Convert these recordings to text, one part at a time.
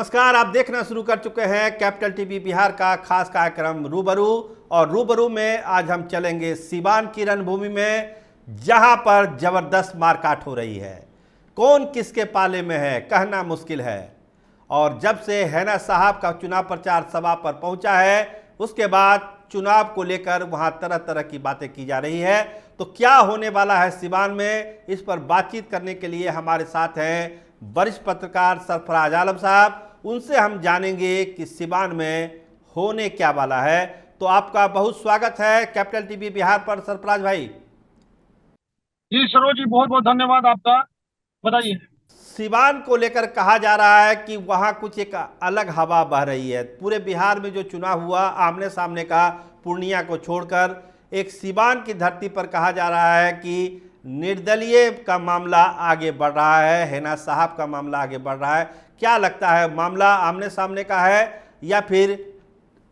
नमस्कार, आप देखना शुरू कर चुके हैं कैपिटल टीवी बिहार का खास कार्यक्रम रूबरू। और रूबरू में आज हम चलेंगे सिवान की रणभूमि में, जहां पर जबरदस्त मारकाट हो रही है। कौन किसके पाले में है कहना मुश्किल है। और जब से हैना साहब का चुनाव प्रचार सभा पर पहुंचा है, उसके बाद चुनाव को लेकर वहां तरह तरह की बातें की जा रही है। तो क्या होने वाला है सिवान में, इस पर बातचीत करने के लिए हमारे साथ हैं वरिष्ठ पत्रकार सरफराज आलम साहब। उनसे हम जानेंगे कि सिवान में होने क्या वाला है। तो आपका बहुत स्वागत है कैपिटल टीवी बिहार पर सरफराज भाई। जी सरोज जी, बहुत बहुत धन्यवाद आपका। बताइए। सिवान को लेकर कहा जा रहा है कि वहां कुछ एक अलग हवा बह रही है। पूरे बिहार में जो चुनाव हुआ आमने सामने का, पूर्णिया को छोड़कर, एक सिवान की धरती पर कहा जा रहा है कि निर्दलीय का मामला आगे बढ़ रहा है, हैना साहब का मामला आगे बढ़ रहा है। क्या लगता है, मामला आमने सामने का है या फिर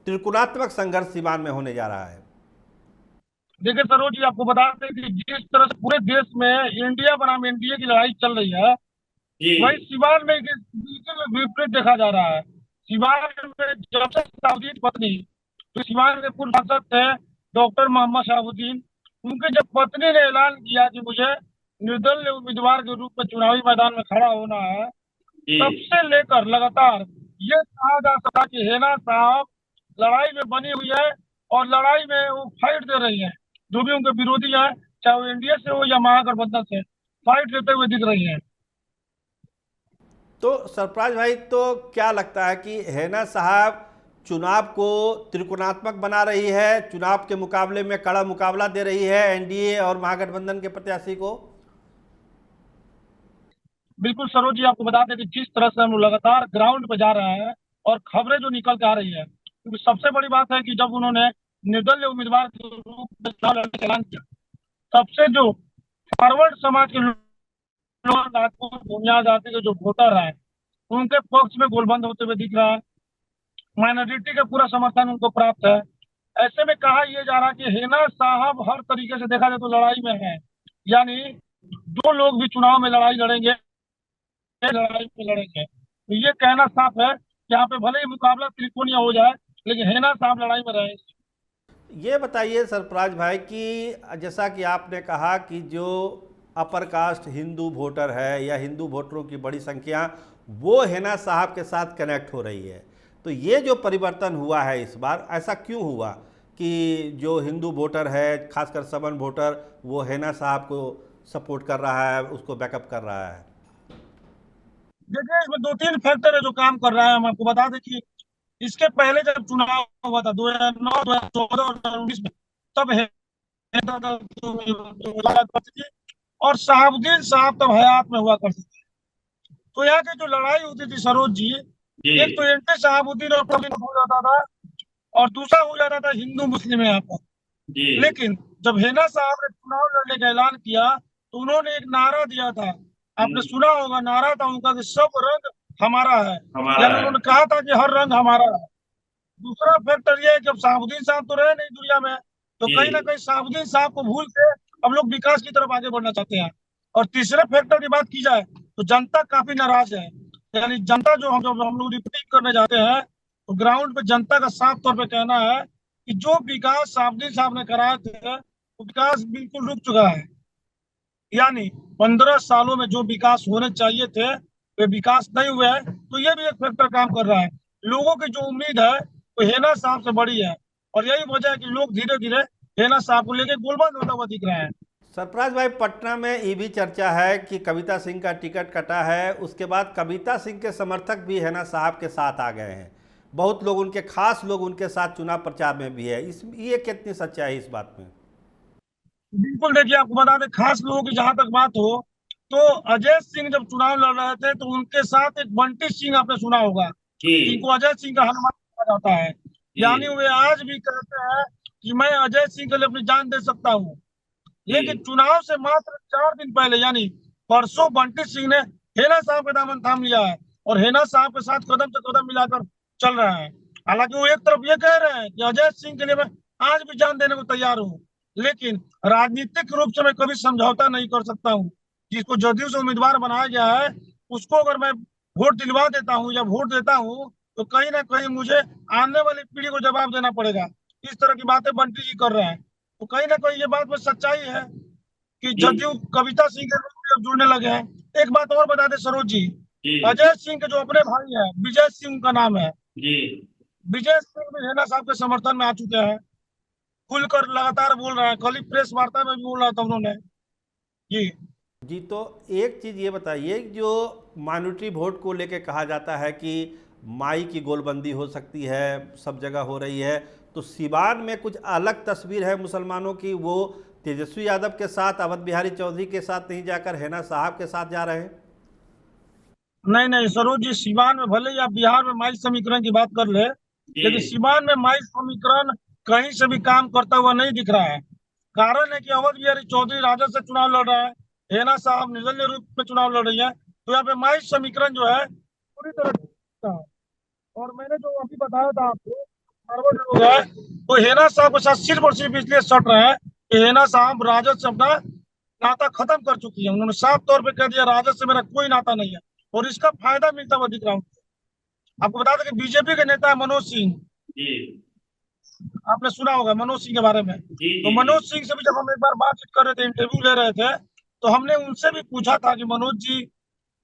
त्रिकोणात्मक संघर्ष सिवान में होने जा रहा है? देखिए सरोज जी, आपको बता दें कि जिस तरह से पूरे देश में इंडिया बनाम एनडीए की लड़ाई चल रही है, वही जी सिवान में बिल्कुल विपरीत देखा जा रहा है। सिवान में जब से शहाबुद्दीन पत्नी, तो सिवान के पूर्व सांसद थे डॉक्टर मोहम्मद शहाबुद्दीन, उनके जब पत्नी ने ऐलान किया कि मुझे निर्दलीय उम्मीदवार के रूप में चुनावी मैदान में खड़ा होना है, तब जी से लेकर लगातार ये कहा जा सका कि हेना साहब लड़ाई में बनी हुई है और लड़ाई में वो फाइट दे रही है। जो भी उनके विरोधी हैं, चाहे वो एनडीए से हो या महागठबंधन से, फाइट देते हुए दिख रही है। तो सरफराज भाई, तो क्या लगता है कि हैना साहब चुनाव को त्रिकोणात्मक बना रही है, चुनाव के मुकाबले में कड़ा मुकाबला दे रही है एनडीए और महागठबंधन के प्रत्याशी को? बिल्कुल सरोज जी, आपको बता दें कि जिस तरह से हम लोग लगातार ग्राउंड पे जा रहे हैं और खबरें जो निकल के आ रही है, क्योंकि सबसे बड़ी बात है कि जब उन्होंने निर्दलीय उम्मीदवार के रूप में चुनाव लड़ने का ऐलान किया, तब से जो फॉरवर्ड समाज के लोग, राजपूत भूमिया जाति के जो वोटर हैं, उनके पक्ष में गोलबंद होते हुए दिख रहा है। माइनॉरिटी का पूरा समर्थन उनको प्राप्त है। ऐसे में कहा यह जा रहा है कि हेना साहब हर तरीके से देखा जाए तो लड़ाई में है। यानी जो लोग भी चुनाव में लड़ाई लड़ेंगे, लड़ाई में लड़ेंगे, तो ये कहना साफ है कि यहाँ पे भले ही मुकाबला त्रिकोणीय हो जाए, लेकिन हेना साहब लड़ाई में रहेंगे। ये बताइए सरफराज भाई कि जैसा कि आपने कहा कि जो अपर कास्ट हिंदू वोटर है या हिंदू वोटरों की बड़ी संख्या वो हैना साहब के साथ कनेक्ट हो रही है, तो ये जो परिवर्तन हुआ है इस बार, ऐसा क्यों हुआ कि जो हिंदू वोटर है, खासकर समन वोटर, वो हैना साहब को सपोर्ट कर रहा है, उसको बैकअप कर रहा है? देखिए, इसमें दो तीन फैक्टर है जो काम कर रहा है। हम आपको बता दें कि इसके पहले जब चुनाव हुआ था 2009, 2014 और 2019 में, तब हेना करती थी और शहाबुद्दीन साहब तब हयात में हुआ करते थे। तो यहाँ की जो लड़ाई होती थी सरोज जी, एक तो जी एंटी शहाबुद्दीन और हो जाता था, और दूसरा हो जाता था हिंदू मुस्लिम यहाँ पर। जी लेकिन जब हेना साहब ने चुनाव लड़ने का ऐलान किया, तो उन्होंने एक नारा दिया था, आपने सुना होगा, नारा था उनका कि सब रंग हमारा है। हमारा यानी है। उन्होंने कहा था कि हर रंग हमारा है। दूसरा फैक्टर ये है कि अब शहाबुद्दीन साहब तो रहे नहीं दुनिया में, तो कहीं ना जी कहीं शहाबुद्दीन साहब को भूल के अब लोग विकास की तरफ आगे बढ़ना चाहते हैं। और तीसरे फैक्टर की बात की जाए तो जनता काफी नाराज है। यानी जनता जो हम लोग रिपोर्टिंग करने जाते हैं, तो ग्राउंड पे जनता का साफ तौर पे कहना है कि जो विकास शहाबुद्दीन साहब ने कराए थे, वो विकास बिल्कुल रुक चुका है। यानी 15 सालों में जो विकास होने चाहिए थे, वे विकास नहीं हुए हैं। तो ये भी एक फैक्टर काम कर रहा है। लोगों की जो उम्मीद है वो हेना साहब से बड़ी है, और यही वजह है कि लोग धीरे धीरे हेना साहब को लेकर गोलबंद होता हुआ दिख रहे हैं। सरफराज भाई, पटना में ये भी चर्चा है कि कविता सिंह का टिकट कटा है, उसके बाद कविता सिंह के समर्थक भी हैना साहब के साथ आ गए हैं। बहुत लोग, उनके खास लोग उनके साथ चुनाव प्रचार में भी है। इस ये कितनी सच्चाई है इस बात में? बिल्कुल, देखिए आपको बता दें, खास लोगों की जहां तक बात हो, तो अजय सिंह जब चुनाव लड़ रहे थे, तो उनके साथ एक बंटी सिंह आपने सुना होगा, जिनको जी अजय सिंह का हनुमान कहा जाता है। यानी जी वे आज भी कहते हैं कि मैं अजय सिंह के लिए अपनी जान दे सकता हूँ। लेकिन जी चुनाव से मात्र 4 दिन पहले, यानी परसों, बंटी सिंह ने हेना साहब का दामन थाम लिया है और हेना साहब के साथ कदम से कदम मिलाकर चल रहा है। हालांकि वो एक तरफ ये कह रहे हैं कि अजय सिंह के लिए मैं आज भी जान देने को तैयार हूँ, लेकिन राजनीतिक रूप से मैं कभी समझौता नहीं कर सकता हूँ। जिसको जदयू से उम्मीदवार बनाया गया है, उसको अगर मैं वोट दिलवा देता हूँ या वोट देता हूँ तो कहीं ना कहीं मुझे आने वाली पीढ़ी को जवाब देना पड़ेगा। इस तरह की बातें बंटी जी कर रहे हैं, तो कहीं ना कहीं ये बात में सच्चाई है कि जी जदयू कविता सिंह के रूप में अब जुड़ने लगे हैं। एक बात और बता दे सरोज जी, जी अजय सिंह के जो अपने भाई है विजय सिंह का नाम है, जी विजय सिंह भी हेना साहब के समर्थन में आ चुके हैं, खुलकर लगातार बोल रहे हैं, कल ही प्रेस वार्ता में भी बोल रहा था उन्होंने। जी जी, तो एक चीज़ ये बताइए, जो माइनॉरिटी वोट को लेके कहा जाता है कि माई की गोलबंदी हो सकती है, सब जगह हो रही है, तो सिवान में कुछ अलग तस्वीर है मुसलमानों की। वो तेजस्वी यादव के साथ, अवध बिहारी चौधरी के साथ नहीं जाकर हेना साहब के साथ जा रहे हैं। नहीं नहीं सरोज जी, सीवान में भले ही आप बिहार में माई समीकरण की बात कर ले, लेकिन जी सीवान में माई समीकरण कहीं से भी काम करता हुआ नहीं दिख रहा है। कारण है कि अवध बिहारी चौधरी राजद से चुनाव लड़ रहा है, हेना साहब निर्दलीय रूप में चुनाव लड़ रही है, तो यहाँ पे माई समीकरण जो है पूरी तरह टूटा है। और मैंने जो अभी बताया था आपको, फॉरवर्ड लोग है वो हेना साहब के साथ सिर्फ और सिर्फ इसलिए सट रहे हैं कि हेना साहब राजद से अपना नाता खत्म कर चुकी है। उन्होंने साफ तौर पे कह दिया राजद से मेरा कोई नाता नहीं है, और इसका फायदा मिलता हुआ दिख रहा हूँ। आपको बता दें कि बीजेपी के नेता है मनोज सिंह, जी आपने सुना होगा मनोज सिंह के बारे में। जी तो जी मनोज सिंह से भी जब हम एक बार बातचीत कर रहे थे, इंटरव्यू ले रहे थे, तो हमने उनसे भी पूछा था कि मनोज जी,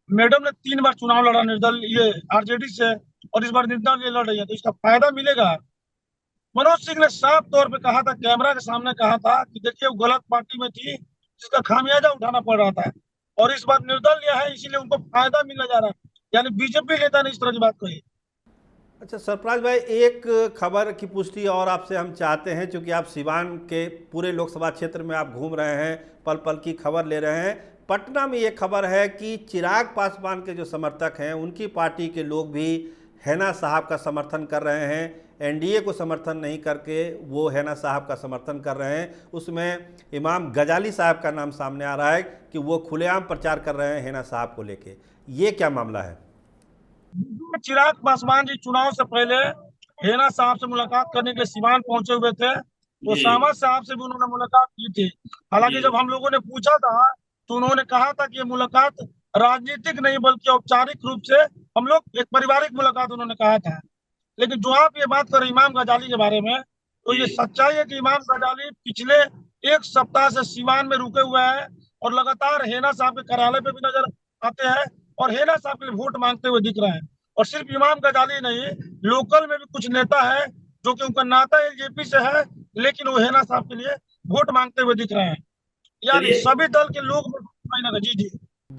मैडम ने 3 बार चुनाव लड़ा निर्दल ये आरजेडी से, और इस बार निर्दलीय लड़ रही है, तो इसका फायदा मिलेगा। मनोज सिंह ने साफ तौर पे कहा था, कैमरा के सामने कहा था कि देखिए वो गलत पार्टी में थी जिसका खामियाजा उठाना पड़ रहा था, और इस बार निर्दलीय है इसीलिए उनको फायदा मिलने जा रहा है। यानी बीजेपी नेता ने इस तरह की बात कही। अच्छा सरफराज भाई, एक खबर की पुष्टि और आपसे हम चाहते हैं, क्योंकि आप सिवान के पूरे लोकसभा क्षेत्र में आप घूम रहे हैं, पल पल की खबर ले रहे हैं। पटना में ये खबर है कि चिराग पासवान के जो समर्थक हैं, उनकी पार्टी के लोग भी हैना साहब का समर्थन कर रहे हैं। एनडीए को समर्थन नहीं करके वो हैना साहब का समर्थन कर रहे हैं। उसमें इमाम गजाली साहब का नाम सामने आ रहा है कि वो खुलेआम प्रचार कर रहे हैं हैना साहब को लेके। ये क्या मामला है? चिराग पासवान जी चुनाव से पहले हेना साहब से मुलाकात करने के लिए सिवान पहुंचे हुए थे, तो जी सामा साहब से भी उन्होंने मुलाकात की थी। हालांकि जी जब हम लोगों ने पूछा था तो उन्होंने कहा था कि ये मुलाकात राजनीतिक नहीं बल्कि औपचारिक रूप से हम लोग एक पारिवारिक मुलाकात उन्होंने कहा था। लेकिन जो आप ये बात कर रहे इमाम गजाली के बारे में, तो ये जी सच्चाई है कि इमाम गजाली पिछले 1 सप्ताह से सिवान में रुके हुए हैं, और लगातार हेना साहब के कार्यालय पे भी नजर आते हैं, और हेना साहब के लिए वोट मांगते हुए दिख रहे हैं। और सिर्फ इमाम गजाली नहीं, लोकल में भी कुछ नेता है जो कि उनका नाता एलजेपी से है, लेकिन वो हेना साहब के लिए वोट मांगते हुए दिख रहे हैं। यानी चलिए सभी दल के लोग जी जी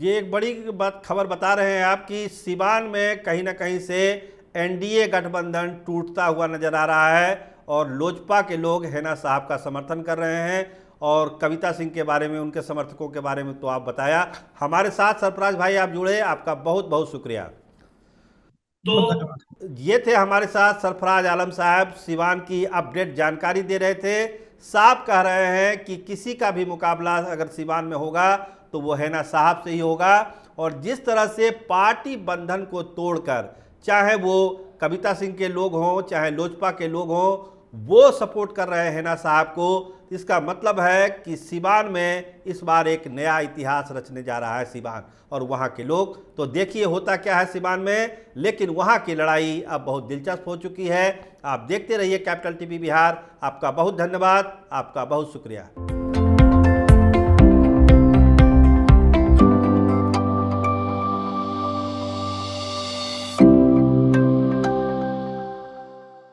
ये एक बड़ी बात खबर बता रहे हैं आप कि सिवान में कहीं ना कहीं से एनडीए गठबंधन टूटता हुआ नजर आ रहा है, और लोजपा के लोग हैना साहब का समर्थन कर रहे हैं। और कविता सिंह के बारे में, उनके समर्थकों के बारे में तो आप बताया। हमारे साथ सरफराज भाई आप जुड़े, आपका बहुत बहुत शुक्रिया। तो धन्यवाद। ये थे हमारे साथ सरफराज आलम साहब, सिवान की अपडेट जानकारी दे रहे थे। साफ कह रहे हैं कि किसी का भी मुकाबला अगर सिवान में होगा तो वो हैना साहब से ही होगा। और जिस तरह से पार्टी बंधन को तोड़कर, चाहे वो कविता सिंह के लोग हों चाहे लोजपा के लोग हों, वो सपोर्ट कर रहे हैं हैना साहब को, इसका मतलब है कि सिवान में इस बार एक नया इतिहास रचने जा रहा है सिवान और वहाँ के लोग। तो देखिए होता क्या है सिवान में, लेकिन वहाँ की लड़ाई अब बहुत दिलचस्प हो चुकी है। आप देखते रहिए कैपिटल टीवी बिहार। आपका बहुत धन्यवाद, आपका बहुत शुक्रिया।